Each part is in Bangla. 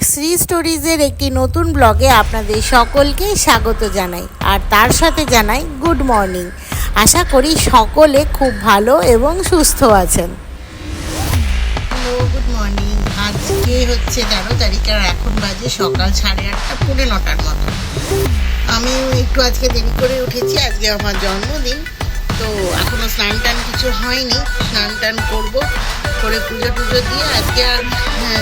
শ্রী স্টোরিজের একটি নতুন ব্লগে আপনাদের সকলকে স্বাগত জানাই আর তার সাথে জানাই গুড মর্নিং। আশা করি সকলে খুব ভালো এবং সুস্থ আছেন। Hello, good morning. আজকে হচ্ছে 13 তারিখ আর এখন বাজে সকাল 8:30 পৌনে 9টার মতো। আমি একটু আজকে দেরি করে উঠেছি, আজকে আমার জন্মদিন, তো এখনও স্নান টান কিছু হয়নি। স্নান টান করবো, করে পুজো টুজো দিয়ে আজকে আর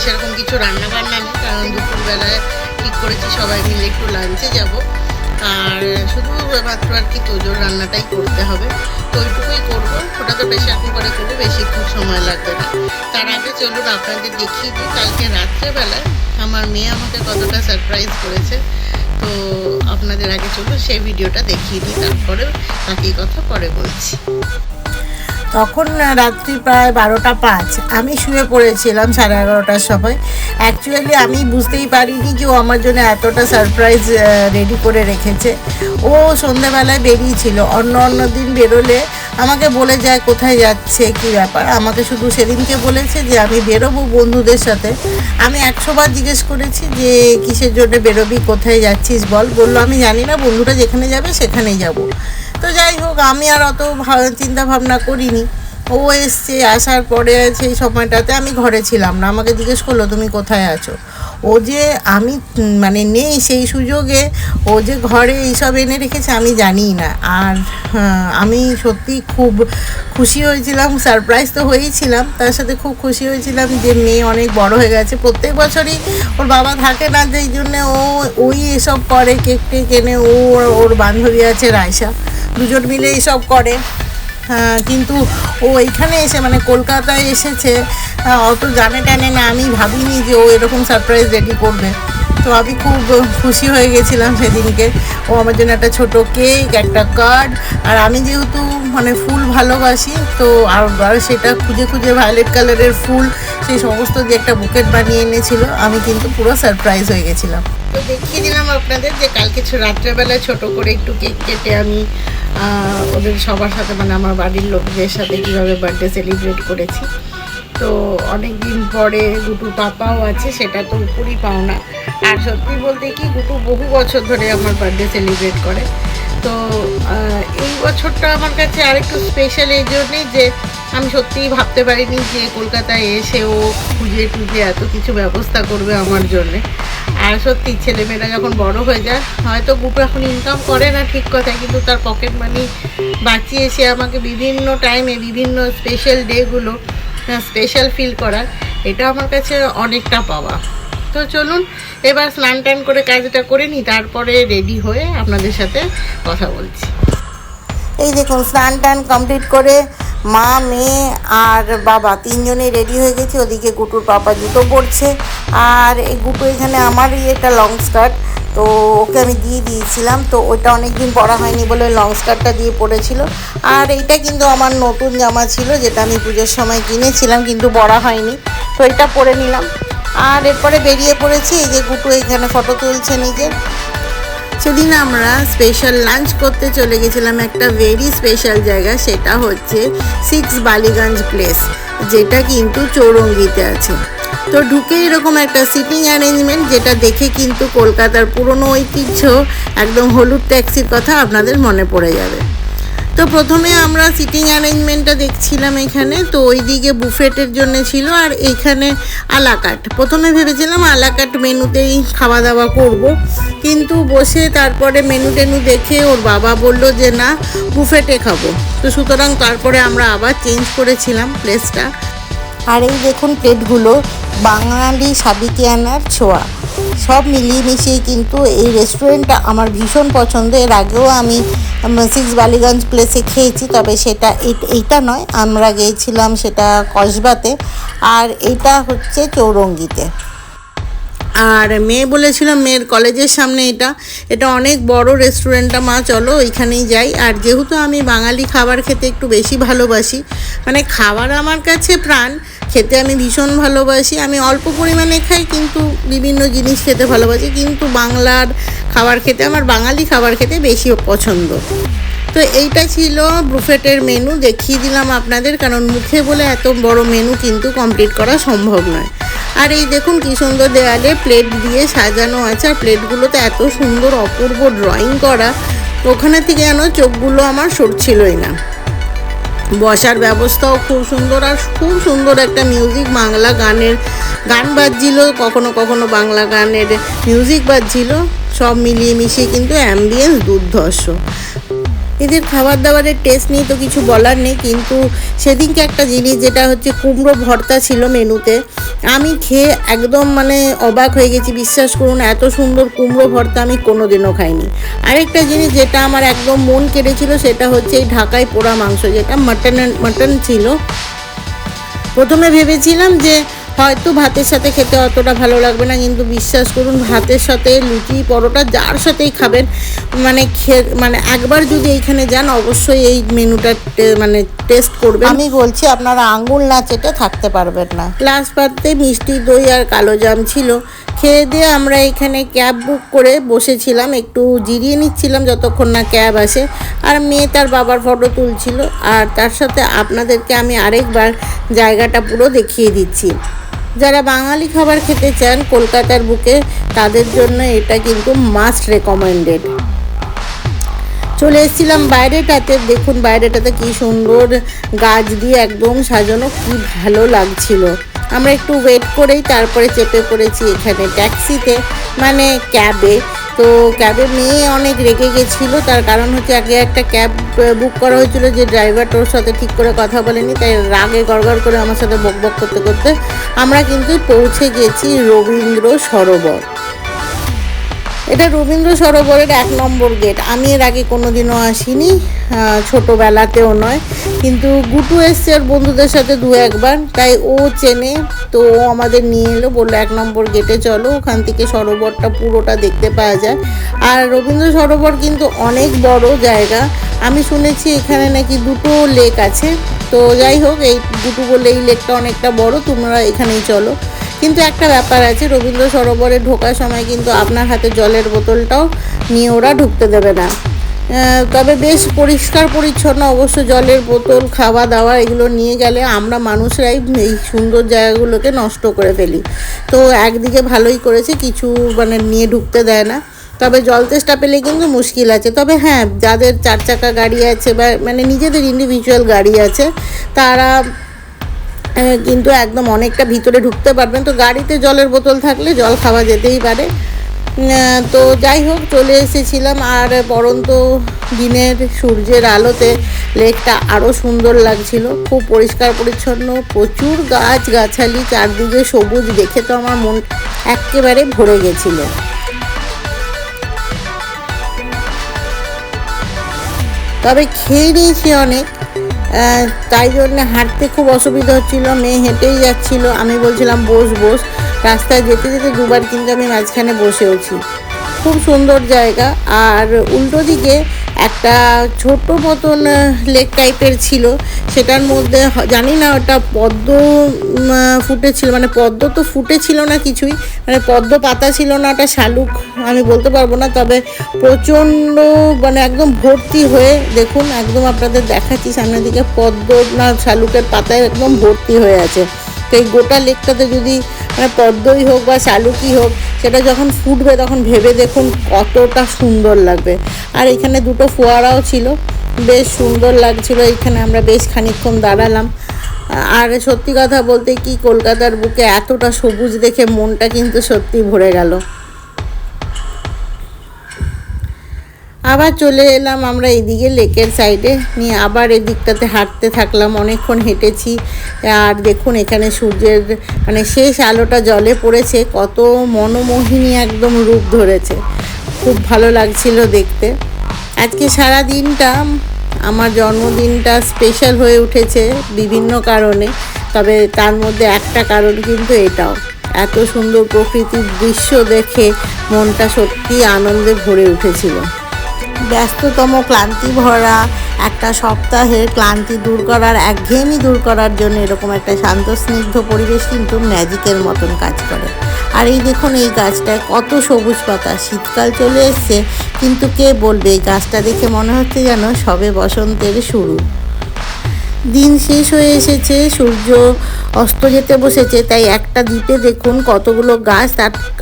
সেরকম কিছু রান্না বান্না নেই, কারণ দুপুরবেলায় ঠিক করেছি সবাই মিলে একটু লাঞ্চে যাব, আর শুধু মাত্র আর কি তোজোর রান্নাটাই করতে হবে, তো ওইটুকুই করবো। ওটা তো বেশি এখন করে করবো, বেশিক্ষণ সময় লাগবে না। তার আগে চলুন আপনাদের দেখিয়ে দিই কালকে রাত্রেবেলায় আমার মেয়ে আমাকে কতটা সারপ্রাইজ করেছে। তো আপনাদের আগে চলুন সেই ভিডিওটা দেখিয়ে দিই, তারপরে বাকি কথা পরে বলছি। তখন রাত্রি প্রায় 12টা 5, আমি শুয়ে পড়েছিলাম 11:30টার সময়। অ্যাকচুয়ালি আমি বুঝতেই পারিনি যে ও আমার জন্য এতটা সারপ্রাইজ রেডি করে রেখেছে। ও সন্ধ্যেবেলায় বেরিয়েছিল, অন্য দিন বেরোলে আমাকে বলে যায় কোথায় যাচ্ছে, কি ব্যাপার। আমাকে শুধু সেদিনকে বলেছে যে আমি বেরোবো বন্ধুদের সাথে। আমি 100 বার জিজ্ঞেস করেছি যে কিসের জন্য বেরোবি, কোথায় যাচ্ছিস বল। বললো আমি জানি না, বন্ধুরা যেখানে যাবে সেখানেই যাব। তো যাই হোক, আমি আর অত চিন্তা ভাবনা করিনি। ও এসছে, আসার পরে সেই সময়টাতে আমি ঘরে ছিলাম না। আমাকে জিজ্ঞেস করলো তুমি কোথায় আছো। ও যে আমি নেই সেই সুযোগে ও যে ঘরে এইসব এনে রেখেছে আমি জানি না। আর আমি সত্যি খুব খুশি হয়েছিলাম, সারপ্রাইজ তো হয়েইছিলাম, তার সাথে খুব খুশি হয়েছিলাম যে মেয়ে অনেক বড় হয়ে গেছে। প্রত্যেক বছরই ওর বাবা থাকে না, যেই জন্যে ওই এসব করে, কেক টেক এনে ওর বান্ধবী আছে রায়সা, দুজন মিলে এইসব করে। কিন্তু ও এইখানে এসে কলকাতায় এসেছে, অত জানে টানে না। আমি ভাবিনি যে ও এরকম সারপ্রাইজ রেডি করবে। তো আমি খুব খুশি হয়ে গেছিলাম সেদিনকে। ও আমার জন্য একটা ছোট কেক, একটা কার্ড, আর আমি যেহেতু ফুল ভালোবাসি, তো আর সেটা খুঁজে খুঁজে ভায়োলেট কালারের ফুল সেই সমস্ত দিয়ে একটা বুকেট বানিয়ে এনেছিল। আমি কিন্তু পুরো সারপ্রাইজ হয়ে গেছিলাম। তো দেখিয়ে দিলাম আপনাদের যে কালকে রাত্রেবেলায় ছোট করে একটু কেক কেটে আমি ওদের সবার সাথে আমার বাড়ির লোকদের সাথে কীভাবে বার্থডে সেলিব্রেট করেছি। তো অনেক দিন পরে গুটুর পাপাও আছে, সেটা তো উপরই পাওনা। আর সত্যি বলতে কি, গুটু বহু বছর ধরে আমার বার্থডে সেলিব্রেট করে। তো এই বছরটা আমার কাছে আরেকটু স্পেশাল এই জন্যেই যে আমি সত্যিই ভাবতে পারিনি যে কলকাতায় এসে ও খুঁজে টুজে এত কিছু ব্যবস্থা করবে আমার জন্যে। আর সত্যি ছেলেমেয়েরা যখন বড় হয়ে যায়, হয়তো গুটু এখন ইনকাম করে না ঠিক কথা, কিন্তু তার পকেট মানি বাঁচিয়ে সে আমাকে বিভিন্ন টাইমে বিভিন্ন স্পেশাল ডেগুলো স্পেশাল ফিল করার, এটা আমার কাছে অনেকটা পাওয়া। তো চলুন এবার স্নান টান করে কাজটা করে নিই, তারপরে রেডি হয়ে আপনাদের সাথে কথা বলছি। এই দেখুন, স্নান টান কমপ্লিট করে মা, মেয়ে আর বাবা তিনজনেই রেডি হয়ে গেছি। ওদিকে গুটুর পাপা জুতো পরছে, আর এই গুটু এখানে আমারই একটা লং স্কার্ট, তো ওকে আমি দিয়ে দিয়েছিলাম। তো ওটা অনেক দিন পরা হয়নি বলে লং স্কার্টটা দিয়ে পরেছিল। আর এইটা কিন্তু আমার নতুন জামা ছিল, যেটা আমি পুজোর সময় কিনেছিলাম কিন্তু পরা হয়নি, তো এটা পরে নিলাম। আর এরপরে বেরিয়ে পড়েছি। এই যে গুটু এখানে ফটো তুলছে নিজের। সেদিন আমরা স্পেশাল লাঞ্চ করতে চলে গেছিলাম একটা ভেরি স্পেশাল জায়গা, সেটা হচ্ছে 6 বালিগঞ্জ প্লেস, যেটা কিন্তু চৌরঙ্গিতে আছে। তো ঢুকে এরকম একটা সিটিং অ্যারেঞ্জমেন্ট, যেটা দেখে কিন্তু কলকাতার পুরনো ঐতিহ্য একদম হলুদ ট্যাক্সির কথা আপনাদের মনে পড়ে যাবে। তো প্রথমে আমরা সিটিং অ্যারেঞ্জমেন্টটা দেখছিলাম এখানে। তো ওই দিকে বুফেটের জন্য ছিল, আর এইখানে আলাকাট। প্রথমে ভেবেছিলাম আলাকাট মেনুতেই খাওয়া দাওয়া করব, কিন্তু বসে তারপরে মেনু টেনু দেখে ওর বাবা বলল যে না, বুফেটে খাবো। তো সুতরাং তারপরে আমরা আবার চেঞ্জ করেছিলাম প্লেসটা। আর এই দেখুন প্লেটগুলো, বাঙালি সাবিকিয়ানার ছোঁয়া, সব মিলিয়ে মিশিয়ে কিন্তু এই রেস্টুরেন্টটা আমার ভীষণ পছন্দ। এর আগেও আমি 6 বালিগঞ্জ প্লেসে খেয়েছি, তবে সেটা এইটা নয়, আমরা গিয়েছিলাম সেটা কসবাতে, আর এটা হচ্ছে চৌরঙ্গিতে। আর মেয়ে বলেছিল মেয়ের কলেজের সামনে এটা অনেক বড় রেস্টুরেন্টটা, মা চলো ওইখানেই যাই। আর যেহেতু আমি বাঙালি খাবার খেতে একটু বেশি ভালোবাসি, খাবার আমার কাছে প্রাণ, খেতে আমি ভীষণ ভালোবাসি। আমি অল্প পরিমাণে খাই, কিন্তু বিভিন্ন জিনিস খেতে ভালোবাসি, কিন্তু বাংলার খাবার খেতে, আমার বাঙালি খাবার খেতে বেশি পছন্দ। তো এইটা ছিল বুফেটের মেনু, দেখিয়ে দিলাম আপনাদের, কারণ মুখে বলে এত বড় মেনু কিন্তু কমপ্লিট করা সম্ভব নয়। আর এই দেখুন কি সুন্দর দেওয়ালে প্লেট দিয়ে সাজানো আছে, আর প্লেটগুলোতে এত সুন্দর অপূর্ব ড্রয়িং করা, ওখানে থেকে যেন চোখগুলো আমার সরছিলই না। বসার ব্যবস্থাও খুব সুন্দর, আর খুব সুন্দর একটা মিউজিক, বাংলা গান বাজছিল, কখনো কখনো বাংলা গানের মিউজিক বাজছিল, সব মিলিয়ে মিশিয়ে কিন্তু অ্যাম্বিয়েন্স দুর্ধর্ষ। এদের খাবার দাবারের টেস্ট নিয়ে তো কিছু বলার নেই, কিন্তু সেদিনকে একটা জিনিস যেটা হচ্ছে কুমড়ো ভর্তা ছিল মেনুতে, আমি খেয়ে একদম মানে অবাক হয়ে গেছি। বিশ্বাস করুন, এত সুন্দর কুমড়ো ভর্তা আমি কোনো দিনও খাইনি। আরেকটা জিনিস যেটা আমার একদম মন কেড়েছিল সেটা হচ্ছে এই ঢাকায় পোড়া মাংস, যেটা মাটন ছিল। প্রথমে ভেবেছিলাম যে হয়তো ভাতের সাথে খেতে অতটা ভালো লাগবে না, কিন্তু বিশ্বাস করুন ভাতের সাথে লুচি পরোটা যার সাথেই খাবেন মানে একবার যদি এইখানে যান অবশ্যই এই মেনুটা মানে টেস্ট করবেন। আমি বলছি আপনারা আঙুল না চেটে থাকতে পারবেন না। লাস্ট পাতে মিষ্টি দই আর কালো জাম ছিল। খেয়ে দিয়ে আমরা এখানে ক্যাব বুক করে বসেছিলাম, একটু জিরিয়ে নিচ্ছিলাম যতক্ষণ না ক্যাব আসে। আর মেয়ে তার বাবার ফটো তুলছিল, আর তার সাথে আপনাদেরকে আমি আরেকবার জায়গাটা পুরো দেখিয়ে দিচ্ছি। যারা বাঙালি খাবার খেতে চান কলকাতার বুকে, তাদের জন্য এটা কিন্তু মাস্ট রেকমেন্ডেড। চলে এসেছিলাম বাইরেটাতে, দেখুন বাইরেটাতে কি সুন্দর গাছ দিয়ে একদম সাজানো, কি ভালো লাগছিল। আমরা একটু ওয়েট করেই তারপরে চেপে পড়েছি এখানে ট্যাক্সিতে, মানে ক্যাবে। তো ক্যাবে মেয়ে অনেক রেগে গেছিলো, তার কারণ হচ্ছে আগে একটা ক্যাব বুক করা হয়েছিল, যে ড্রাইভারটা ওর সাথে ঠিক করে কথা বলেনি, তাই রাগে গড়গড় করে আমার সাথে বকবক করতে করতে আমরা কিন্তু পৌঁছে গেছি রবীন্দ্র সরোবর। এটা রবীন্দ্র সরোবরের 1 নম্বর গেট। আমি এর আগে কোনো দিনও আসিনি, ছোটোবেলাতেও নয়, কিন্তু গুটু এসছে ওর বন্ধুদের সাথে 2-1 বার, তাই ও চেনে। তো ও আমাদের নিয়ে এলো, বললো 1 নম্বর গেটে চলো, ওখান থেকে সরোবরটা পুরোটা দেখতে পাওয়া যায়। আর রবীন্দ্র সরোবর কিন্তু অনেক বড় জায়গা। আমি শুনেছি এখানে নাকি 2টো লেক আছে। তো যাই হোক, এই 2টো বলে এই লেকটা অনেকটা বড়, তোমরা এখানেই চলো। কিন্তু একটা ব্যাপার আছে, রবীন্দ্র সরোবরে ঢোকার সময় কিন্তু আপনার হাতে জলের বোতলটাও নিয়ে ওরা ঢুকতে দেবে না। তবে বেশ পরিষ্কার পরিচ্ছন্ন, অবশ্য জলের বোতল খাওয়া দাওয়া এগুলো নিয়ে গেলে আমরা মানুষরাই এই সুন্দর জায়গাগুলোকে নষ্ট করে ফেলি। তো একদিকে ভালোই করেছে, কিছু মানে নিয়ে ঢুকতে দেয় না। তবে জল তেষ্টা পেলে কিন্তু মুশকিল আছে। তবে হ্যাঁ, যাদের 4 চাকা গাড়ি আছে বা মানে নিজেদের ইন্ডিভিজুয়াল গাড়ি আছে, তারা কিন্তু একদম অনেকটা ভিতরে ঢুকতে পারবেন। তো গাড়িতে জলের বোতল থাকলে জল খাওয়া যেতেই পারে। তো যাই হোক, চলে এসেছিলাম। আর পরন্ত দিনের সূর্যের আলোতে লেকটা আরও সুন্দর লাগছিল, খুব পরিষ্কার পরিচ্ছন্ন, প্রচুর গাছগাছালি, চারদিকে সবুজ, দেখে তো আমার মন একেবারে ভরে গেছিলো। তবে খেয়ে নিয়েছি অনেক, তাই জন্য হাঁটতে খুব অসুবিধা হচ্ছিলো। মেয়ে হেঁটেই যাচ্ছিলো, আমি বলছিলাম বস। রাস্তায় যেতে যেতে 2 বার কিন্তু আমি মাঝখানে বসেওছি। খুব সুন্দর জায়গা। আর উল্টো দিকে একটা ছোট মতন লেক টাইপের ছিল, সেটার মধ্যে জানি না ওটা পদ্ম ফুটেছিল, মানে পদ্ম তো ফুটেছিল না কিছুই, মানে পদ্ম পাতা ছিল না, ওটা শালুক আমি বলতে পারবো না। তবে প্রচণ্ড মানে একদম ভর্তি হয়ে, দেখুন একদম আপনাদের দেখাচ্ছি সামনের দিকে, পদ্ম না শালুকের পাতায় একদম ভর্তি হয়ে আছে। তো এই গোটা লেকটাতে যদি মানে পদ্মই হোক বা শালুকই হোক, সেটা যখন ফুটবে তখন ভেবে দেখুন কতটা সুন্দর লাগবে। আর এখানে 2টো ফোয়ারাও ছিল, বেশ সুন্দর লাগছিল। এখানে আমরা বেশ খানিকক্ষণ দাঁড়ালাম। আর সত্যি কথা বলতে কি, কলকাতার বুকে এতটা সবুজ দেখে মনটা কিন্তু সত্যি ভরে গেল। আবার চলে এলাম আমরা এদিকে লেকের সাইডে নিয়ে, আবার এদিকটাতে হাঁটতে থাকলাম, অনেকক্ষণ হেঁটেছি। আর দেখুন এখানে সূর্যের মানে শেষ আলোটা জলে পড়েছে, কত মনোমোহিনী একদম রূপ ধরেছে, খুব ভালো লাগছিল দেখতে। আজকে সারা দিনটা আমার জন্মদিনটা স্পেশাল হয়ে উঠেছে বিভিন্ন কারণে, তবে তার মধ্যে একটা কারণ কিন্তু এটাও, এত সুন্দর প্রকৃতির দৃশ্য দেখে মনটা সত্যি আনন্দে ভরে উঠেছিল। ব্যস্ততম ক্লান্তি ভরা একটা সপ্তাহের ক্লান্তি দূর করার, একঘেয়েমি দূর করার জন্য এরকম একটা শান্ত স্নিগ্ধ পরিবেশ কিন্তু ম্যাজিকের মতন কাজ করে। আর এই দেখুন এই গাছটায় কত সবুজ পাতা, শীতকাল চলে এসছে, কিন্তু কে বলবে এই গাছটা দেখে মনে হচ্ছে যেন সবে বসন্তের শুরু। দিন শেষ হয়ে এসেছে, সূর্য অস্ত যেতে বসেছে, তাই একটা দ্বীপে দেখুন কতগুলো গাছ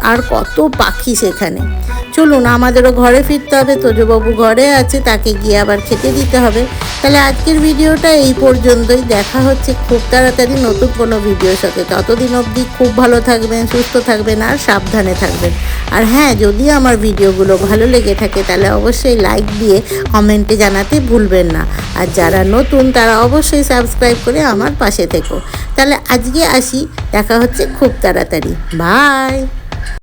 আর কত পাখি সেখানে। চলুন আমাদেরও ঘরে ফিরতে হবে, তোজবাবু ঘরে আছে, তাকে গিয়ে আবার খেতে দিতে হবে। তাহলে আজকের ভিডিওটা এই পর্যন্তই, দেখা হচ্ছে খুব তাড়াতাড়ি নতুন কোনো ভিডিওর সাথে। ততদিন অবধি খুব ভালো থাকবেন, সুস্থ থাকবেন আর সাবধানে থাকবেন। আর হ্যাঁ, যদি আমার ভিডিওগুলো ভালো লেগে থাকে তাহলে অবশ্যই লাইক দিয়ে কমেন্টে জানাতে ভুলবেন না। আর যারা নতুন তারা অবশ্যই সাবস্ক্রাইব করে আমার পাশে থেকো। তাহলে আজকে আসি, দেখা হচ্ছে খুব তাড়াতাড়ি। বাই।